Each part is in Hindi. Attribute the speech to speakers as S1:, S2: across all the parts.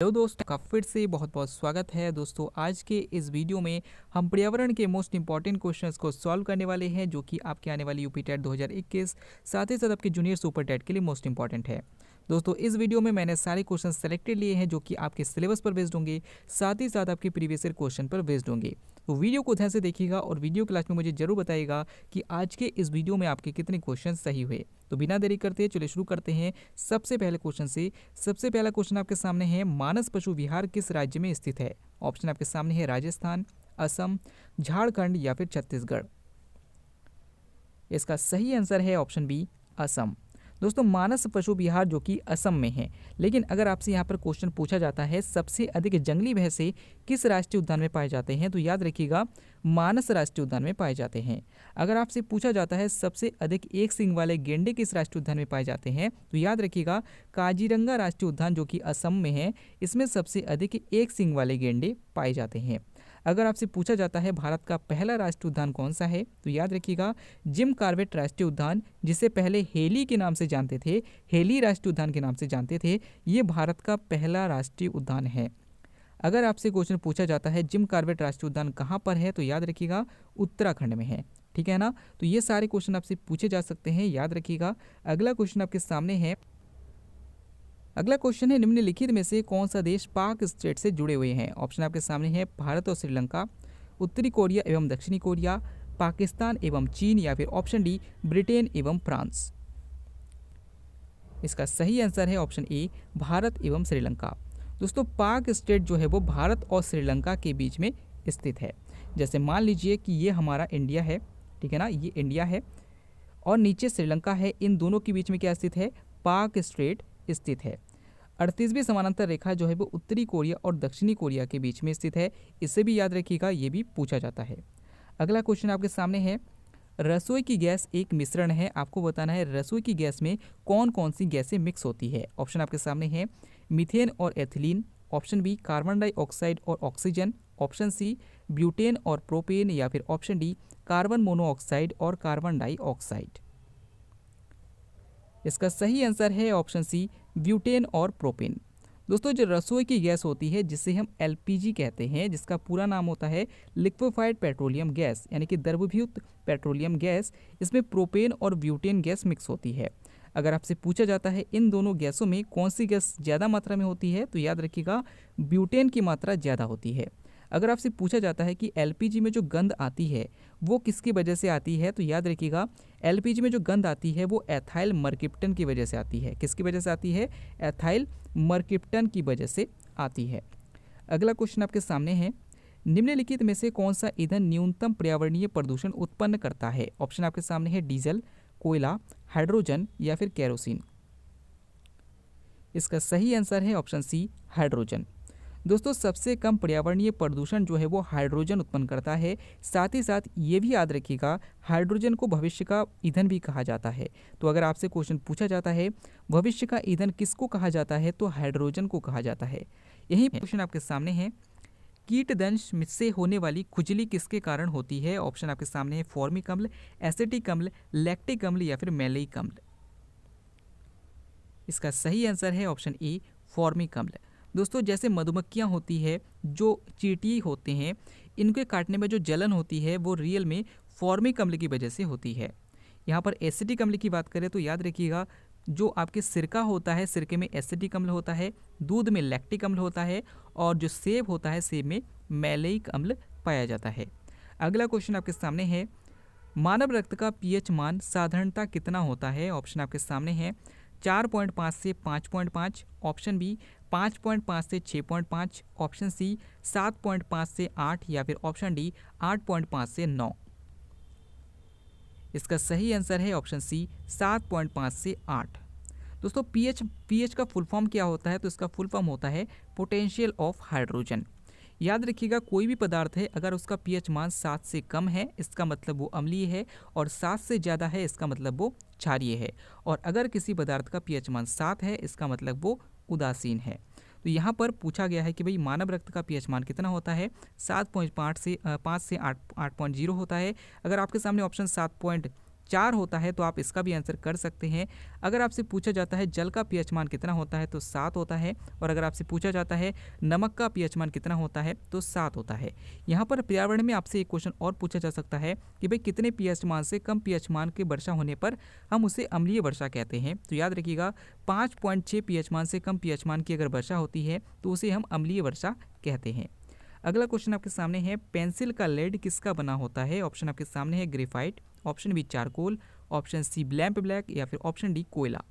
S1: हेलो दोस्तों का फिर से बहुत बहुत स्वागत है। दोस्तों आज के इस वीडियो में हम पर्यावरण के मोस्ट इंपॉर्टेंट क्वेश्चंस को सॉल्व करने वाले हैं, जो कि आपके आने वाली यूपी टेट 2021 साथ ही साथ आपके जूनियर सुपर टेट के लिए मोस्ट इंपॉर्टेंट है। दोस्तों इस वीडियो में मैंने सारे क्वेश्चन सेलेक्टेड लिए हैं जो कि आपके सिलेबस पर बेस्ड होंगे, साथ ही साथ आपके प्रीवियस ईयर क्वेश्चन पर बेस्ड होंगे। तो वीडियो को ध्यान से देखिएगा और वीडियो क्लास में मुझे जरूर बताइएगा कि आज के इस वीडियो में आपके कितने क्वेश्चन सही हुए। तो बिना देरी करते चलिए शुरू करते हैं सबसे पहले क्वेश्चन से। सबसे पहला क्वेश्चन आपके सामने है, मानस पशु विहार किस राज्य में स्थित है? ऑप्शन आपके सामने है राजस्थान, असम, झारखंड या फिर छत्तीसगढ़। इसका सही आंसर है ऑप्शन बी, असम। दोस्तों मानस पशु विहार जो कि असम में है, लेकिन अगर आपसे यहाँ पर क्वेश्चन पूछा जाता है सबसे अधिक जंगली भैंसे किस राष्ट्रीय उद्यान में पाए जाते हैं, तो याद रखिएगा मानस राष्ट्रीय उद्यान में पाए जाते हैं। अगर आपसे पूछा जाता है सबसे अधिक एक सींग वाले गेंडे किस राष्ट्रीय उद्यान में पाए जाते हैं, तो याद रखिएगा काजीरंगा राष्ट्रीय उद्यान जो कि असम में है, इसमें सबसे अधिक एक सींग वाले गेंडे पाए जाते हैं। अगर आपसे पूछा जाता है भारत का पहला राष्ट्रीय उद्यान कौन सा है, तो याद रखिएगा जिम कॉर्बेट राष्ट्रीय उद्यान, जिसे पहले हेली के नाम से जानते थे, हेली राष्ट्रीय उद्यान के नाम से जानते थे, ये भारत का पहला राष्ट्रीय उद्यान है। अगर आपसे क्वेश्चन पूछा जाता है जिम कॉर्बेट राष्ट्रीय उद्यान कहाँ पर है, तो याद रखिएगा उत्तराखंड में है। ठीक है ना, तो ये सारे क्वेश्चन आपसे पूछे जा सकते हैं, याद रखिएगा। अगला क्वेश्चन आपके सामने है। अगला क्वेश्चन है, निम्नलिखित में से कौन सा देश पाक स्टेट से जुड़े हुए हैं? ऑप्शन आपके सामने है भारत और श्रीलंका, उत्तरी कोरिया एवं दक्षिणी कोरिया, पाकिस्तान एवं चीन या फिर ऑप्शन डी ब्रिटेन एवं फ्रांस। इसका सही आंसर है ऑप्शन ए, भारत एवं श्रीलंका। दोस्तों पाक स्टेट जो है वो भारत और श्रीलंका के बीच में स्थित है। जैसे मान लीजिए कि ये हमारा इंडिया है, ठीक है ना, ये इंडिया है और नीचे श्रीलंका है, इन दोनों के बीच में क्या स्थित है? पाक स्टेट स्थित है। 38वीं समानांतर रेखा जो है वो उत्तरी कोरिया और दक्षिणी कोरिया के बीच में स्थित है। इसे भी याद रखिएगा, ये भी पूछा जाता है। अगला क्वेश्चन आपके सामने है, रसोई की गैस एक मिश्रण है, आपको बताना है रसोई की गैस में कौन कौन सी गैसें मिक्स होती है। ऑप्शन आपके सामने है मीथेन और ethylene, option B carbon dioxide और ऑक्सीजन, ऑप्शन सी ब्यूटेन और प्रोपेन या फिर ऑप्शन डी कार्बन मोनोऑक्साइड और कार्बन डाइऑक्साइड। इसका सही आंसर है ऑप्शन सी ब्यूटेन और प्रोपेन। दोस्तों जो रसोई की गैस होती है जिसे हम एलपीजी कहते हैं, जिसका पूरा नाम होता है लिक्विफाइड पेट्रोलियम गैस यानी कि द्रवभूत पेट्रोलियम गैस, इसमें प्रोपेन और ब्यूटेन गैस मिक्स होती है। अगर आपसे पूछा जाता है इन दोनों गैसों में कौन सी गैस ज़्यादा मात्रा में होती है, तो याद रखिएगा ब्यूटेन की मात्रा ज़्यादा होती है। अगर आपसे पूछा जाता है कि एलपीजी में जो गंध आती है वो किसकी वजह से आती है, तो याद रखिएगा एलपीजी में जो गंध आती है वो एथाइल मर्किप्टन की वजह से आती है। किसकी वजह से आती है? एथाइल मर्किप्टन की वजह से आती है। अगला क्वेश्चन आपके सामने है, निम्नलिखित में से कौन सा ईंधन न्यूनतम पर्यावरणीय प्रदूषण उत्पन्न करता है? ऑप्शन आपके सामने है डीजल, कोयला, हाइड्रोजन या फिर केरोसिन। इसका सही आंसर है ऑप्शन सी हाइड्रोजन। दोस्तों सबसे कम पर्यावरणीय प्रदूषण जो है वो हाइड्रोजन उत्पन्न करता है। साथ ही साथ ये भी याद रखिएगा हाइड्रोजन को भविष्य का ईंधन भी कहा जाता है। तो अगर आपसे क्वेश्चन पूछा जाता है भविष्य का ईंधन किसको कहा जाता है, तो हाइड्रोजन को कहा जाता है। यही क्वेश्चन आपके सामने है, कीटदंश से होने वाली खुजली किसके कारण होती है? ऑप्शन आपके सामने है फॉर्मिक अम्ल, एसिटिक अम्ल, लैक्टिक अम्ल या फिर मैलेइक अम्ल। इसका सही आंसर है ऑप्शन ए फॉर्मिक अम्ल। दोस्तों जैसे मधुमक्खियाँ होती है, जो चींटी होते हैं, इनके काटने में जो जलन होती है वो रियल में फॉर्मिक अम्ल की वजह से होती है। यहाँ पर एसिटिक अम्ल की बात करें तो याद रखिएगा जो आपके सिरका होता है, सिरके में एसिटिक अम्ल होता है, दूध में लैक्टिक अम्ल होता है और जो सेब होता है सेब में मैलेइक अम्ल पाया जाता है। अगला क्वेश्चन आपके सामने है, मानव रक्त का पीएच मान साधारणतः कितना होता है? ऑप्शन आपके सामने है 4.5 से 5.5, ऑप्शन बी 5.5 से 6.5, ऑप्शन सी 7.5 से 8 या फिर ऑप्शन डी 8.5 से 9। इसका सही आंसर है ऑप्शन सी 7.5 से 8। दोस्तों पीएच का फुल फॉर्म क्या होता है, तो इसका फुल फॉर्म होता है पोटेंशियल ऑफ हाइड्रोजन। याद रखिएगा कोई भी पदार्थ है अगर उसका पीएच मान 7 से कम है इसका मतलब वो अम्लीय है, और 7 से ज़्यादा है इसका मतलब वो क्षारीय है, और अगर किसी पदार्थ का पीएच मान 7 है इसका मतलब वो उदासीन है। तो यहाँ पर पूछा गया है कि भाई मानव रक्त का पीएच मान कितना होता है? 7.5 से 5 से 8.0 होता है। अगर आपके सामने ऑप्शन 4 होता है तो आप इसका भी आंसर कर सकते हैं। अगर आपसे पूछा जाता है जल का पीएच मान कितना होता है तो 7 होता है, और अगर आपसे पूछा जाता है नमक का पीएच मान कितना होता है तो 7 होता है। यहाँ पर पर्यावरण में आपसे एक क्वेश्चन और पूछा जा सकता है कि भाई कितने पीएच मान से कम पीएच मान की वर्षा होने पर हम उसे अम्लीय वर्षा कहते हैं। तो याद रखिएगा 5.6 पीएच मान से कम पीएच मान की अगर वर्षा होती है तो उसे हम अम्लीय वर्षा कहते हैं। अगला क्वेश्चन आपके सामने है, पेंसिल का लेड किसका बना होता है? ऑप्शन आपके सामने है graphite, option B charcoal, option C lamp black या फिर ऑप्शन डी कोयला।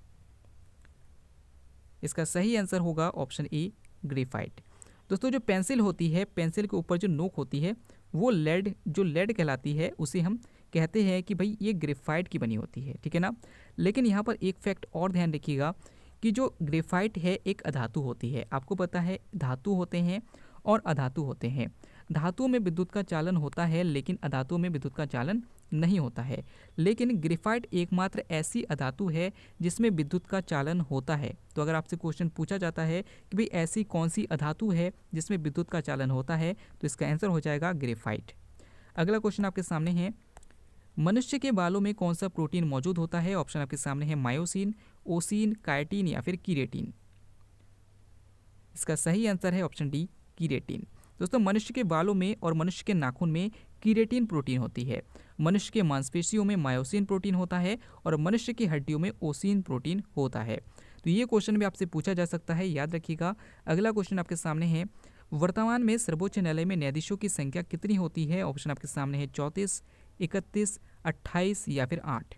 S1: इसका सही आंसर होगा ऑप्शन ए ग्रेफाइट। दोस्तों जो पेंसिल होती है, पेंसिल के ऊपर जो नोक होती है वो लेड, जो लेड कहलाती है उसे हम कहते हैं कि भाई ये ग्रेफाइट की बनी होती है, ठीक है ना। लेकिन यहाँ पर एक फैक्ट और ध्यान रखिएगा कि जो ग्रेफाइट है एक अधातु होती है। आपको पता है धातु होते हैं और अधातु होते हैं। धातुओं में विद्युत का चालन होता है लेकिन अधातुओं में विद्युत का चालन नहीं होता है। लेकिन ग्रेफाइट एकमात्र ऐसी अधातु है जिसमें विद्युत का चालन होता है। तो अगर आपसे क्वेश्चन पूछा जाता है कि भाई ऐसी कौन सी अधातु है जिसमें विद्युत का चालन होता है, तो इसका आंसर हो जाएगा ग्रेफाइट। अगला क्वेश्चन आपके सामने है, मनुष्य के बालों में कौन सा प्रोटीन मौजूद होता है? ऑप्शन आपके सामने है मायोसिन, ओसिन, काइटिन या फिर कीरेटिन। इसका सही आंसर है ऑप्शन डी कीरेटिन। दोस्तों मनुष्य के बालों में और मनुष्य के नाखून में कीरेटिन प्रोटीन होती है। मनुष्य के मांसपेशियों में मायोसिन प्रोटीन होता है और मनुष्य की हड्डियों में ओसिन प्रोटीन होता है। तो ये क्वेश्चन भी आपसे पूछा जा सकता है, याद रखिएगा। अगला क्वेश्चन आपके सामने है, वर्तमान में सर्वोच्च न्यायालय में न्यायाधीशों की संख्या कितनी होती है? ऑप्शन आपके सामने है 34, 31, 28 या फिर 8।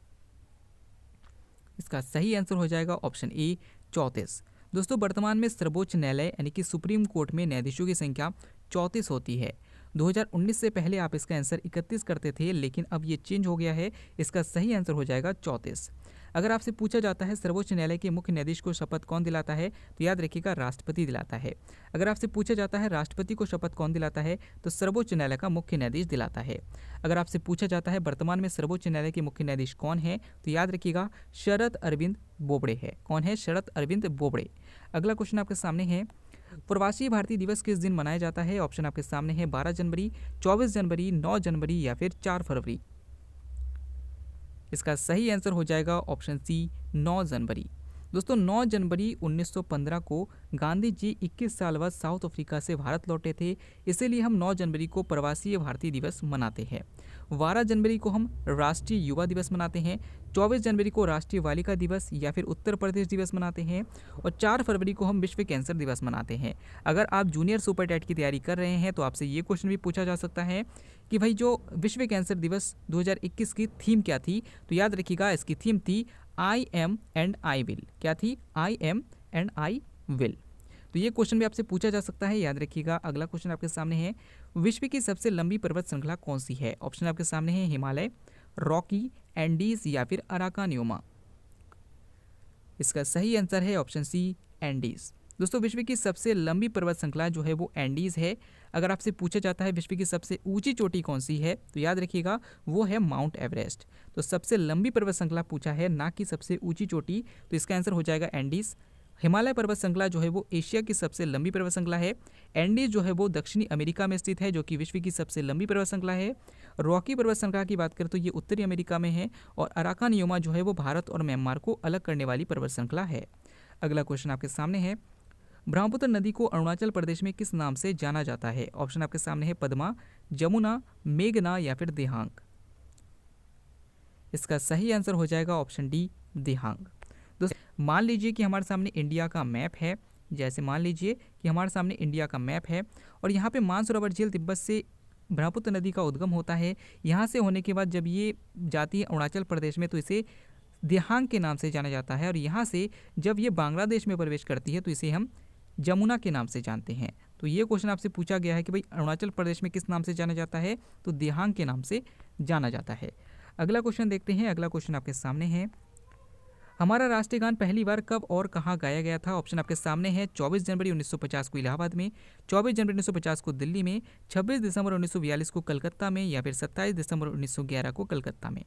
S1: इसका सही आंसर हो जाएगा ऑप्शन ए 34। दोस्तों वर्तमान में सर्वोच्च न्यायालय यानी कि सुप्रीम कोर्ट में न्यायाधीशों की संख्या 34 होती है। 2019 से पहले आप इसका आंसर 31 करते थे, लेकिन अब ये चेंज हो गया है। इसका सही आंसर हो जाएगा 34। अगर आपसे पूछा जाता है सर्वोच्च न्यायालय के मुख्य न्यायाधीश को शपथ कौन दिलाता है, तो याद रखिएगा राष्ट्रपति दिलाता है। अगर आपसे पूछा जाता है राष्ट्रपति को शपथ कौन दिलाता है, तो सर्वोच्च न्यायालय का मुख्य न्यायाधीश दिलाता है। अगर आपसे पूछा जाता है वर्तमान में सर्वोच्च न्यायालय के मुख्य न्यायाधीश कौन है, तो याद रखिएगा शरद अरविंद बोबड़े है। कौन है? शरद अरविंद बोबड़े। अगला क्वेश्चन आपके सामने है, प्रवासी भारतीय दिवस किस दिन मनाया जाता है? ऑप्शन आपके सामने है 12 जनवरी, 24 जनवरी, 9 जनवरी या फिर 4 फरवरी। इसका सही आंसर हो जाएगा ऑप्शन सी 9 जनवरी। दोस्तों 9 जनवरी 1915 को गांधी जी 21 साल बाद साउथ अफ्रीका से भारत लौटे थे, इसीलिए हम 9 जनवरी को प्रवासी भारतीय दिवस मनाते हैं। 12 जनवरी को हम राष्ट्रीय युवा दिवस मनाते हैं, 24 जनवरी को राष्ट्रीय बालिका दिवस या फिर उत्तर प्रदेश दिवस मनाते हैं, और 4 फरवरी को हम विश्व कैंसर दिवस मनाते हैं। अगर आप जूनियर सुपर टेट की तैयारी कर रहे हैं तो आपसे ये क्वेश्चन भी पूछा जा सकता है कि भाई जो विश्व कैंसर दिवस 2021 की थीम क्या थी, तो याद रखिएगा इसकी थीम थी I am and I will. क्या थी? I am and I will. तो ये क्वेश्चन भी आपसे पूछा जा सकता है, याद रखिएगा। अगला क्वेश्चन आपके सामने है, विश्व की सबसे लंबी पर्वत श्रृंखला कौन सी है? ऑप्शन आपके सामने है हिमालय, रॉकी, एंडीज या फिर अराकानियोमा। इसका सही आंसर है ऑप्शन सी एंडीज। दोस्तों विश्व की सबसे लंबी पर्वत श्रृंखला जो है वो एंडीज है। अगर आपसे पूछा जाता है विश्व की सबसे ऊंची चोटी कौन सी है, तो याद रखिएगा वो है माउंट एवरेस्ट। तो सबसे लंबी पर्वत श्रृंखला पूछा है, ना कि सबसे ऊंची चोटी, तो इसका आंसर हो जाएगा एंडीज। हिमालय पर्वत श्रृंखला जो है वो एशिया की सबसे लंबी पर्वत श्रृंखला है। एंडीज जो है वो दक्षिणी अमेरिका में स्थित है, जो कि विश्व की सबसे लंबी पर्वत श्रृंखला है। रॉकी पर्वत श्रृंखला की बात करें तो ये उत्तरी अमेरिका में है, और अराकानियोमा जो है वो भारत और म्यांमार को अलग करने वाली पर्वत श्रृंखला है। अगला क्वेश्चन आपके सामने है, ब्रह्मपुत्र नदी को अरुणाचल प्रदेश में किस नाम से जाना जाता है? ऑप्शन आपके सामने है पद्मा, जमुना, मेघना या फिर देहांग। इसका सही आंसर हो जाएगा ऑप्शन डी देहांग। दोस्तों मान लीजिए कि हमारे सामने इंडिया का मैप है। जैसे मान लीजिए कि हमारे सामने इंडिया का मैप है और यहाँ पे मानसरोवर झील तिब्बत से ब्रह्मपुत्र नदी का उद्गम होता है। यहाँ से होने के बाद जब ये जाती है अरुणाचल प्रदेश में तो इसे देहांग के नाम से जाना जाता है, और यहाँ से जब ये बांग्लादेश में प्रवेश करती है तो इसे हम जमुना के नाम से जानते हैं। तो ये क्वेश्चन आपसे पूछा गया है कि भाई अरुणाचल प्रदेश में किस नाम से जाना जाता है, तो देहांग के नाम से जाना जाता है। अगला क्वेश्चन देखते हैं। अगला क्वेश्चन आपके सामने है, हमारा राष्ट्रीय गान पहली बार कब और कहाँ गाया गया था? ऑप्शन आपके सामने है 24 जनवरी 1950 को इलाहाबाद में, 24 जनवरी 1950 को दिल्ली में, 26 दिसंबर 1942 को कलकत्ता में या फिर 27 दिसंबर 1911 को कलकत्ता में।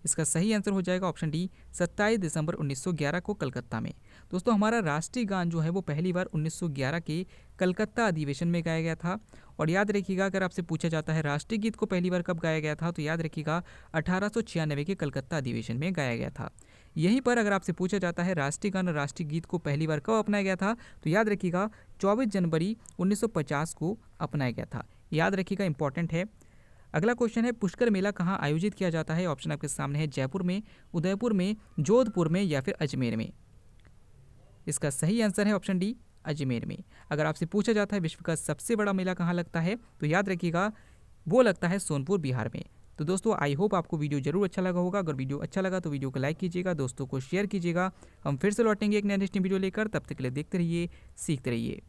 S1: इसका सही आंसर हो जाएगा ऑप्शन डी 27 दिसंबर 1911 को कलकत्ता में। दोस्तों हमारा राष्ट्रीय गान जो है वो पहली बार 1911 के कलकत्ता अधिवेशन में गाया गया था। और याद रखिएगा अगर आपसे पूछा जाता है राष्ट्रीय गीत को पहली बार कब गाया गया था, तो याद रखिएगा 1896 के कलकत्ता अधिवेशन में गाया गया था। यहीं पर अगर आपसे पूछा जाता है राष्ट्रीय गान और राष्ट्रीय गीत को पहली बार कब अपनाया गया था, तो याद रखिएगा 24 जनवरी 1950 को अपनाया गया था। याद रखिएगा, इंपॉर्टेंट है। अगला क्वेश्चन है पुष्कर मेला कहाँ आयोजित किया जाता है। ऑप्शन आपके सामने है जयपुर में, उदयपुर में, जोधपुर में या फिर अजमेर में। इसका सही आंसर है ऑप्शन डी अजमेर में। अगर आपसे पूछा जाता है विश्व का सबसे बड़ा मेला कहाँ लगता है, तो याद रखिएगा वो लगता है सोनपुर बिहार में। तो दोस्तों आई होप आपको वीडियो जरूर अच्छा लगा होगा। अगर वीडियो अच्छा लगा तो वीडियो को लाइक कीजिएगा, दोस्तों को शेयर कीजिएगा। हम फिर से लौटेंगे एक नई इंटरेस्टिंग वीडियो लेकर, तब तक के लिए देखते रहिए, सीखते रहिए।